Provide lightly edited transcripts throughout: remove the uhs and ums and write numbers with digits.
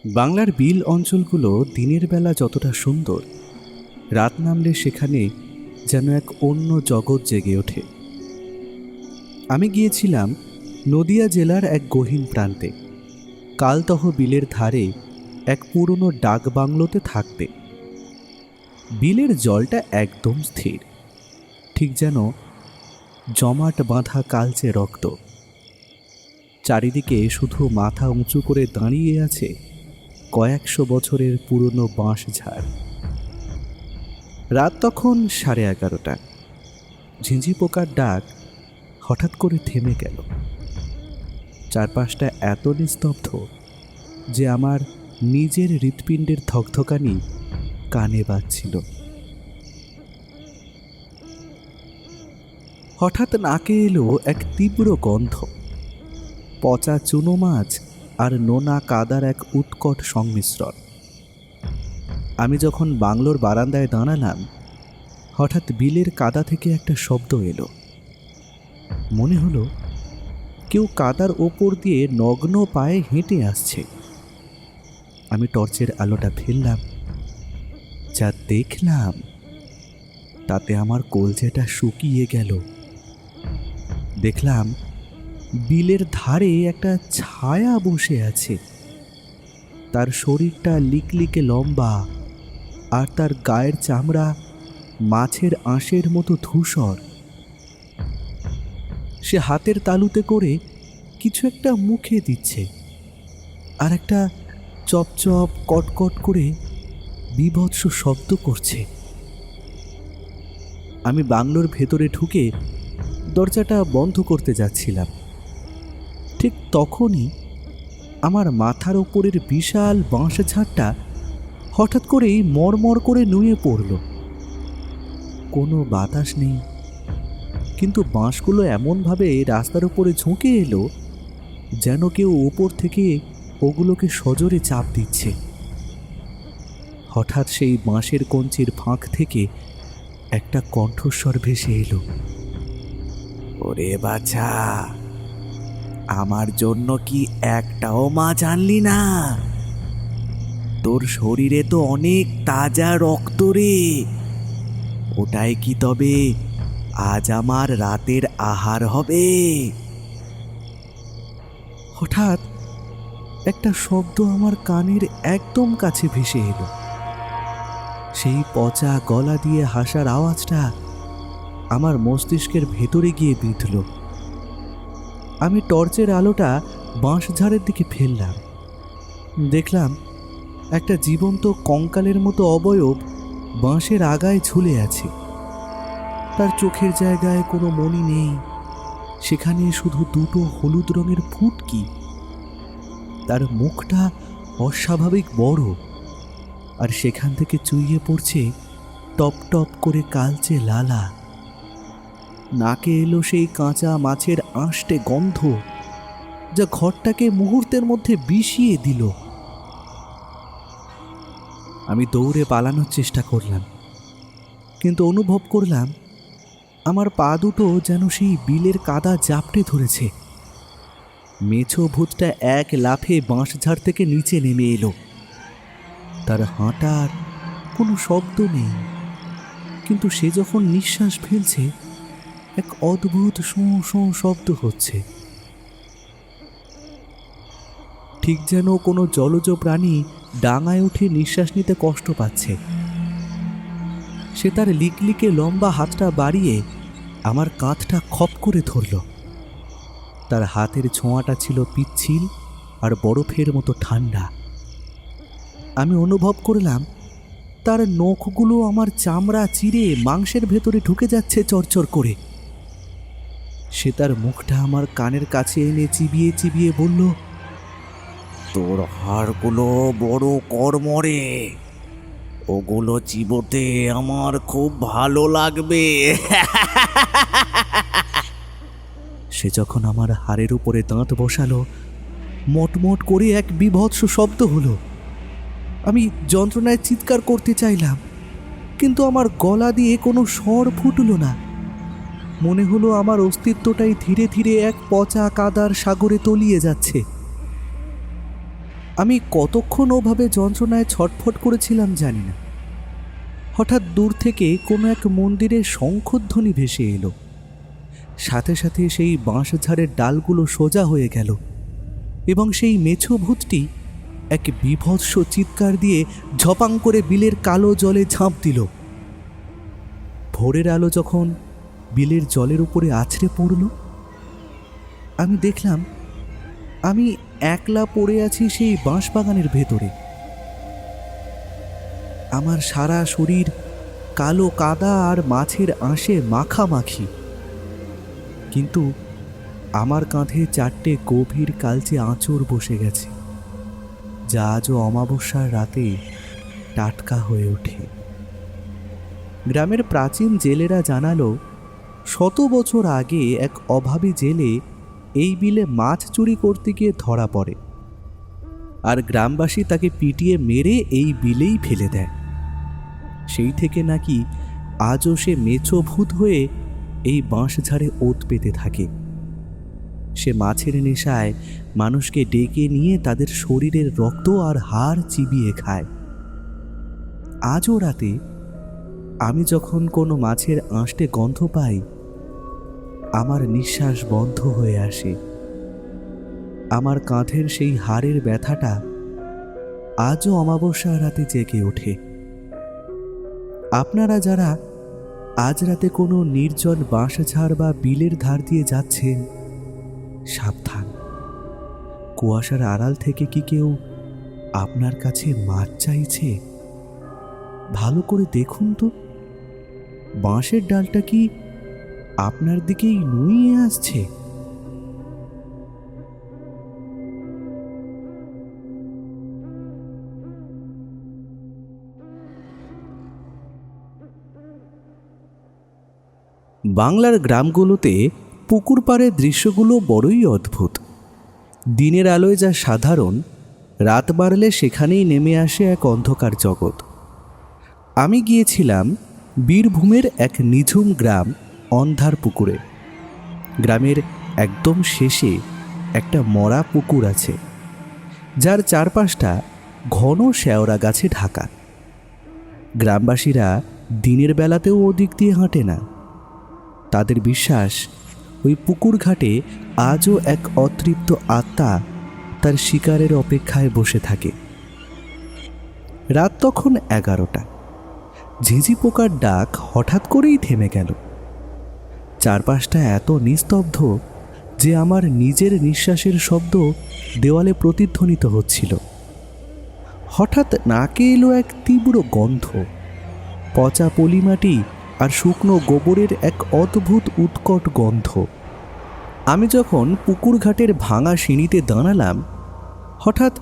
বাংলার বিল অঞ্চলগুলো দিনের বেলা যতটা সুন্দর, রাত নামলে সেখানে যেন এক অন্য জগৎ জেগে ওঠে। আমি গিয়েছিলাম নদিয়া জেলার এক গহীন প্রান্তে, কালতহ বিলের ধারে এক পুরনো ডাক বাংলোতে থাকতে। বিলের জলটা একদম স্থির, ঠিক যেন জমাট বাঁধা কালচে রক্ত। চারিদিকে শুধু মাথা উঁচু করে দাঁড়িয়ে আছে কয়েকশো বছরের পুরনো বাঁশ ঝাড়। রাত তখন 11:30। ঝিঁঝি পোকার ডাক হঠাৎ করে থেমে গেল। চারপাশটা এত নিস্তব্ধ যে আমার নিজের হৃৎপিণ্ডের ধকধকানি কানে বাজছিল। হঠাৎ নাকে এলো এক তীব্র গন্ধ, পচা চুনো মাছ আর নোনা কাদার এক উৎকট সংমিশ্রণ। আমি যখন বাংলোর বারান্দায় দাঁড়ালাম, হঠাৎ বিলের কাদা থেকে একটা শব্দ এলো। মনে হলো কেউ কাদার ওপর দিয়ে নগ্ন পায়ে হেঁটে আসছে। আমি টর্চের আলোটা ফেললাম। যা দেখলাম তাতে আমার কলজেটা শুকিয়ে গেল। দেখলাম বিলের ধারে একটা ছায়া বসে আছে। তার শরীরটা লিকলিকে লম্বা, আর তার গায়ের চামড়া মাছের আঁশের মতো ধূসর। সে হাতের তালুতে করে কিছু একটা মুখে দিচ্ছে, আর একটা চপচপ কটকট করে বীভৎস শব্দ করছে। আমি বাংলোর ভেতরে ঢুকে দরজাটা বন্ধ করতে যাচ্ছিলাম, ঠিক তখনই আমার মাথার ওপরের বিশাল বাঁশ ঝাড়টা হঠাৎ করেই মরমর করে নুয়ে পড়ল। কোনো বাতাস নেই, কিন্তু বাঁশগুলো এমনভাবে রাস্তার উপরে ঝুঁকে এলো যেন কেউ ওপর থেকে ওগুলোকে সজোরে চাপ দিচ্ছে। হঠাৎ সেই বাঁশের কঞ্চির ফাঁক থেকে একটা কণ্ঠস্বর ভেসে এলো, ওরে বাছা, আমার জন্য কি একটাও মাছ আনলি না? তোর শরীরে তো অনেক তাজা রক্ত রে। ওটাই কি তবে আজ আমার রাতের আহার হবে? হঠাৎ একটা শব্দ আমার কানের একদম কাছে ভেসে এলো। সেই পচা গলা দিয়ে হাসার আওয়াজটা আমার মস্তিষ্কের ভেতরে গিয়ে বিঁধল। আমি টর্চের আলোটা বাঁশঝাড়ের দিকে ফেললাম। দেখলাম একটা জীবন্ত কঙ্কালের মতো অবয়ব বাঁশের আগায় ঝুলে আছে। তার চোখের জায়গায় কোনো মণি নেই, সেখানে শুধু দুটো হলুদ রঙের ফুটকি। তার মুখটা অস্বাভাবিক বড়, আর সেখান থেকে চুইয়ে পড়ছে টপ টপ করে কালচে লালা। নাকে এলো সেই কাঁচা মাছের আঁশটে গন্ধ, যা ঘরটাকে মুহূর্তের মধ্যে বিষিয়ে দিল। আমি দৌড়ে পালানোর চেষ্টা করলাম, কিন্তু অনুভব করলাম আমার পা দুটো যেন সেই বিলের কাদা জাপটে ধরেছে। মেছো ভূতটা এক লাফে বাঁশঝাড় থেকে নিচে নেমে এলো। তার হাঁটার কোনো শব্দ নেই, কিন্তু সে যখন নিঃশ্বাস ফেলছে এক অদ্ভুত শোঁ শোঁ শব্দ হচ্ছে, ঠিক যেন কোনো জলজ প্রাণী ডাঙায় উঠে নিঃশ্বাস নিতে কষ্ট পাচ্ছে। সে তার লিকলিকে লম্বা হাতটা বাড়িয়ে আমার কাঁধটা খপ করে ধরল। তার হাতের ছোঁয়াটা ছিল পিচ্ছিল আর বরফের মতো ঠান্ডা। আমি অনুভব করলাম তার নখগুলো আমার চামড়া চিরে মাংসের ভেতরে ঢুকে যাচ্ছে চরচর করে। সে তার মুখটা আমার কানের কাছে এনে চিবিয়ে চিবিয়ে বলল, তোর হাড়গুলো বড় কর্মরে, ওগুলো চিবোতে আমার খুব ভালো লাগবে। সে যখন আমার হাড়ের উপরে দাঁত বসালো, মটমট করে এক বীভৎস শব্দ হলো। আমি যন্ত্রণায় চিৎকার করতে চাইলাম, কিন্তু আমার গলা দিয়ে কোনো স্বর ফুটল না। মনে হলো আমার অস্তিত্বটাই ধীরে ধীরে এক পচা কাদার সাগরে তলিয়ে যাচ্ছে। আমি কতক্ষণ ওভাবে যন্ত্রণায় ছটফট করেছিলাম জানি না। হঠাৎ দূর থেকে কোনো এক মন্দিরের শঙ্খধ্বনি ভেসে এলো। সাথে সাথে সেই বাঁশঝাড়ের ডালগুলো সোজা হয়ে গেল এবং সেই মেছো ভূতটি এক বীভৎস চিৎকার দিয়ে ঝপাং করে বিলের কালো জলে ঝাঁপ দিল। ভোরের আলো যখন বিলের জলের উপরে আছড়ে পড়ল, আমি দেখলাম আমি একলা পড়ে আছি সেই বাঁশবাগানের ভেতরে। আমার সারা শরীর কালো কাদা আর মাছের আঁশে মাখামাখি, কিন্তু আমার কাঁধে 4টে গভীর কালচে আঁচড় বসে গেছে, যা আজও অমাবস্যার রাতে টাটকা হয়ে ওঠে। গ্রামের প্রাচীন জেলেরা জানালো, 100 বছর আগে এক অভাবী জেলে এই বিলে মাছ চুরি করতে গিয়ে ধরা পড়ে, আর গ্রামবাসী তাকে পিটিয়ে মেরে এই বিলেই ফেলে দেয়। সেই থেকে নাকি আজও সে মেছো ভূত হয়ে এই বাঁশঝাড়ে ওত পেতে থাকে। সে মাছের নেশায় মানুষকে ডেকে নিয়ে তাদের শরীরের রক্ত আর হাড় চিবিয়ে খায়। আজও রাতে আমি যখন কোনো মাছের আঁশটে গন্ধ পাই, আমার নিঃশ্বাস বন্ধ হয়ে আসে। আমার কাঁধের সেই হাড়ের ব্যথাটা আজও অমাবস্যার রাতে জেগে ওঠে। আপনারা যারা আজ রাতে কোনো নির্জন বাঁশঝাড় বা বিলের ধার দিয়ে যাচ্ছেন, সাবধান। কুয়াশার আড়াল থেকে কি কেউ আপনার কাছে মাছ চাইছে? ভালো করে দেখুন তো, বাঁশের ডালটা কি আপনার দিকেই নুইয়ে আসছে? বাংলার গ্রামগুলোতে পুকুর পাড়ের দৃশ্যগুলো বড়ই অদ্ভুত। দিনের আলোয় যা সাধারণ, রাত বাড়লে সেখানেই নেমে আসে এক অন্ধকার জগৎ। আমি গিয়েছিলাম বীরভূমের এক নিঝুম গ্রাম অন্ধার পুকুরে। গ্রামের একদম শেষে একটা মরা পুকুর আছে, যার চারপাশটা ঘন শেওড়া গাছে ঢাকা। গ্রামবাসীরা দিনের বেলাতেও ওদিক দিয়ে হাঁটে না। তাদের বিশ্বাস, ওই পুকুর ঘাটে আজও এক অতৃপ্ত আত্মা তার শিকারের অপেক্ষায় বসে থাকে। রাত তখন 11টা। ঝিঝি পোকার ডাক হঠাৎ করেই থেমে গেল। চারপাশটা এত নিস্তব্ধ যে আমার নিজের নিঃশ্বাসের শব্দ দেওয়ালে প্রতিধ্বনিত হচ্ছিল। হঠাৎ নাকে এলো এক তীব্র গন্ধ, পচা পলিমাটি আর শুকনো গোবরের এক অদ্ভুত উৎকট গন্ধ। আমি যখন পুকুর ঘাটের ভাঙা সিঁড়িতে দাঁড়ালাম, হঠাৎ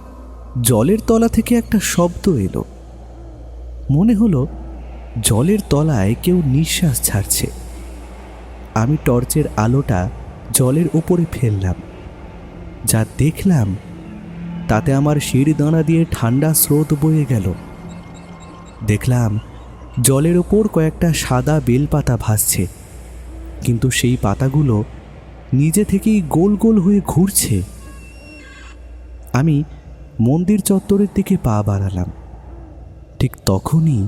জলের তলা থেকে একটা শব্দ এলো। মনে হলো জলের তলায় কেউ নিঃশ্বাস ছাড়ছে। আমি টর্চের আলোটা জলের উপরে ফেললাম। যা দেখলাম তাতে আমার শিরদাঁড়া দিয়ে ঠান্ডা স্রোত বয়ে গেল। দেখলাম জলের ওপর কয়েকটা সাদা বেলপাতা ভাসছে, কিন্তু সেই পাতাগুলো নিজে থেকেই গোল গোল হয়ে ঘুরছে। আমি মন্দির চত্বরের দিকে পা বাড়ালাম। ঠিক তখনই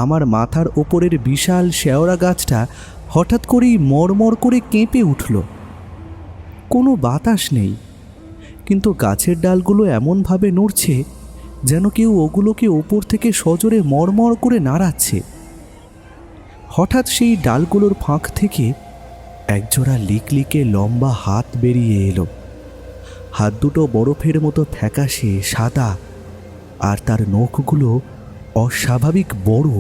আমার মাথার ওপরের বিশাল শেওড়া গাছটা হঠাৎ করেই মরমর করে কেঁপে উঠল। কোনো বাতাস নেই, কিন্তু গাছের ডালগুলো এমনভাবে নড়ছে যেন কেউ ওগুলোকে ওপর থেকে সজোরে মরমর করে নাড়াচ্ছে। হঠাৎ সেই ডালগুলোর ফাঁক থেকে একজোড়া লিকলিকে লম্বা হাত বেরিয়ে এলো। হাত দুটো বরফের মতো ফ্যাকাশে সাদা, আর তার নখগুলো অস্বাভাবিক বড়।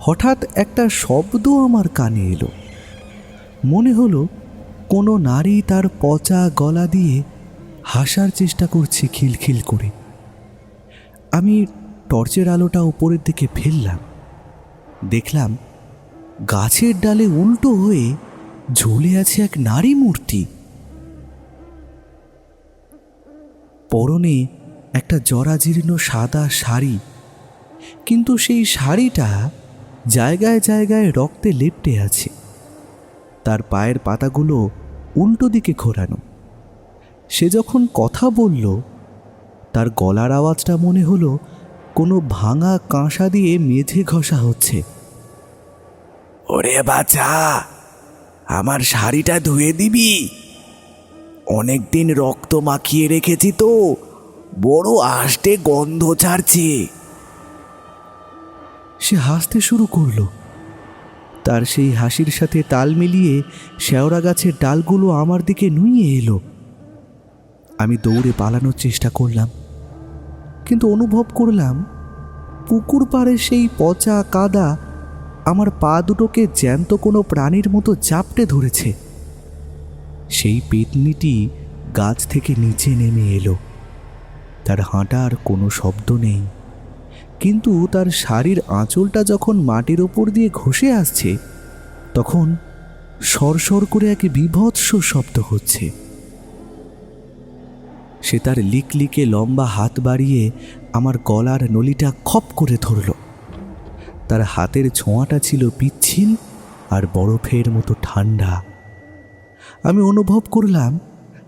হঠাৎ একটা শব্দ আমার কানে এলো। মনে হলো কোনো নারী তার পচা গলা দিয়ে হাসার চেষ্টা করছে খিলখিল করে। আমি টর্চের আলোটা উপরের দিকে ফেললাম। দেখলাম গাছের ডালে উল্টো হয়ে ঝুলে আছে এক নারী মূর্তি। পরনে একটা জরাজীর্ণ সাদা শাড়ি, কিন্তু সেই শাড়িটা জায়গায় জায়গায় রক্তে লেপ্টে আছে। তার পায়ের পাতাগুলো উল্টো দিকে ঘোরানো। সে যখন কথা বলল, তার গলার আওয়াজটা মনে হলো কোনো ভাঙা কাঁসা দিয়ে মেঝে ঘষা হচ্ছে। ওরে বাছা, আমার শাড়িটা ধুয়ে দিবি? অনেকদিন রক্ত মাখিয়ে রেখেছি তো, বড় আষ্টে গন্ধ ছাড়ছে। সে হাসতে শুরু করল। তার সেই হাসির সাথে তাল মিলিয়ে শেওড়া গাছের ডালগুলো আমার দিকে নুইয়ে এলো। আমি দৌড়ে পালানোর চেষ্টা করলাম, কিন্তু অনুভব করলাম পুকুর পাড়ে সেই পচা কাদা আমার পা দুটোকে জ্যান্ত কোনো প্রাণীর মতো চাপটে ধরেছে। সেই পেতনিটি গাছ থেকে নিচে নেমে এলো। তার হাঁটার কোনো শব্দ নেই, কিন্তু তার শাড়ির আঁচলটা যখন মাটির ওপর দিয়ে ঘষে আসছে, তখন সরসর করে এক বীভৎস শব্দ হচ্ছে। সে তার লিকলিকে লম্বা হাত বাড়িয়ে আমার গলার নলিটা খপ করে ধরল। তার হাতের ছোঁয়াটা ছিল পিচ্ছিল আর বরফের মতো ঠান্ডা। আমি অনুভব করলাম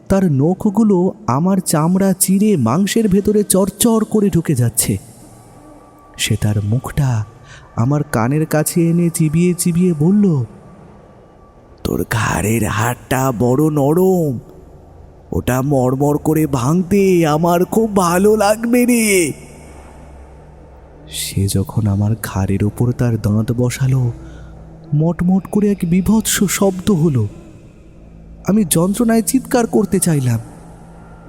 তার নখগুলো আমার চামড়া চিরে মাংসের ভেতরে চরচর করে ঢুকে যাচ্ছে। সে তার মুখটা আমার কানের কাছে এনে চিবিয়ে চিবিয়ে বলল, তোর ঘাড়ের হাড়টা বড় নরম, ওটা মড়মড় করে ভাঙতে আমার খুব ভালো লাগবে রে। সে যখন আমার ঘাড়ের ওপর তার দাঁত বসালো, মটমট করে এক বীভৎস শব্দ হলো। আমি যন্ত্রণায় চিৎকার করতে চাইলাম,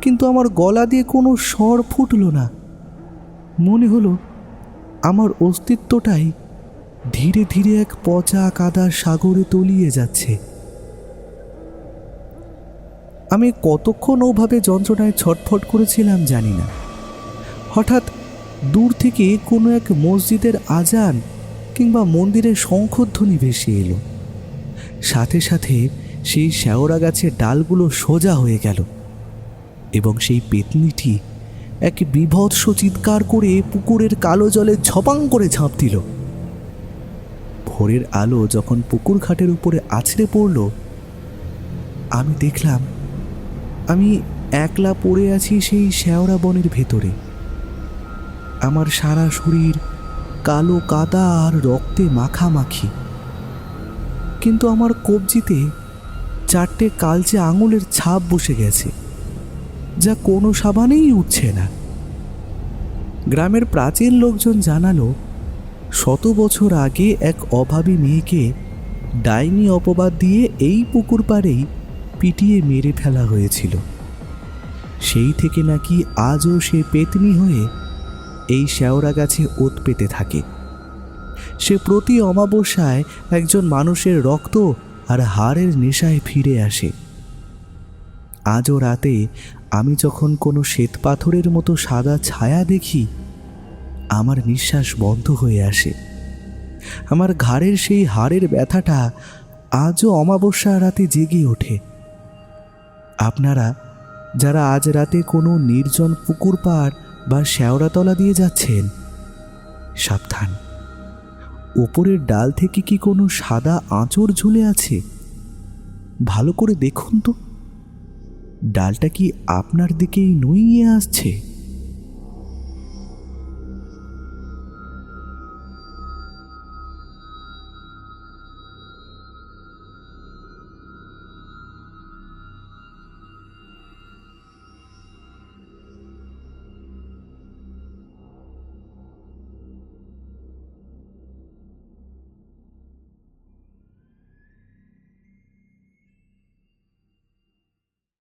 কিন্তু আমার গলা দিয়ে কোনো স্বর ফুটল না। মনে হলো আমার অস্তিত্বটাই ধীরে ধীরে এক পচা কাদার সাগরে তলিয়ে যাচ্ছে। আমি কতক্ষণ ওভাবে যন্ত্রণায় ছটফট করেছিলাম জানি না। হঠাৎ দূর থেকে কোনো এক মসজিদের আজান কিংবা মন্দিরের শঙ্খধ্বনি ভেসে এলো। সাথে সাথে সেই শেওড়া গাছের ডালগুলো সোজা হয়ে গেল এবং সেই পেতনিটি এক বীভৎস চিৎকার করে পুকুরের কালো জলে ঝপাং করে ঝাঁপ দিল। ভোরের আলো যখন পুকুর ঘাটের উপরে আছড়ে পড়ল, আমি দেখলাম আমি একলা পড়ে আছি সেই শেওড়া বনের ভেতরে। আমার সারা শরীর কালো কাদা আর রক্তে মাখামাখি, কিন্তু আমার কবজিতে 4টে কালচে আঙুলের ছাপ বসে গেছে, যা কোনো সাবানেই উঠছে না। গ্রামের প্রাচীন লোকজন জানালো, 100 বছর আগে এক অভাবী মেয়েকে ডাইনি অপবাদ দিয়ে এই পুকুর পাড়েই পিটিয়ে মেরে ফেলা হয়েছিল। সেই থেকে নাকি আজও সে পেতনি হয়ে এই শেওড়া গাছে ওত পেতে থাকে। সে প্রতি অমাবস্যায় একজন মানুষের রক্ত আর হাড়ের নেশায় ফিরে আসে। আজও রাতে আমি যখন কোনো শ্বেত পাথরের মতো সাদা ছায়া দেখি, আমার নিঃশ্বাস বন্ধ হয়ে আসে। আমার ঘাড়ের সেই হাড়ের ব্যথাটা আজও অমাবস্যা রাতে জেগে ওঠে। আপনারা যারা আজ রাতে কোনো নির্জন পুকুর পাড় বা শেওড়াতলা দিয়ে যাচ্ছেন, সাবধান, ওপরের ডাল থেকে কি কোনো সাদা আঁচড় ঝুলে আছে? ভালো করে দেখুন তো, ডালটা কি আপনার দিকেই নুইয়ে আসছে?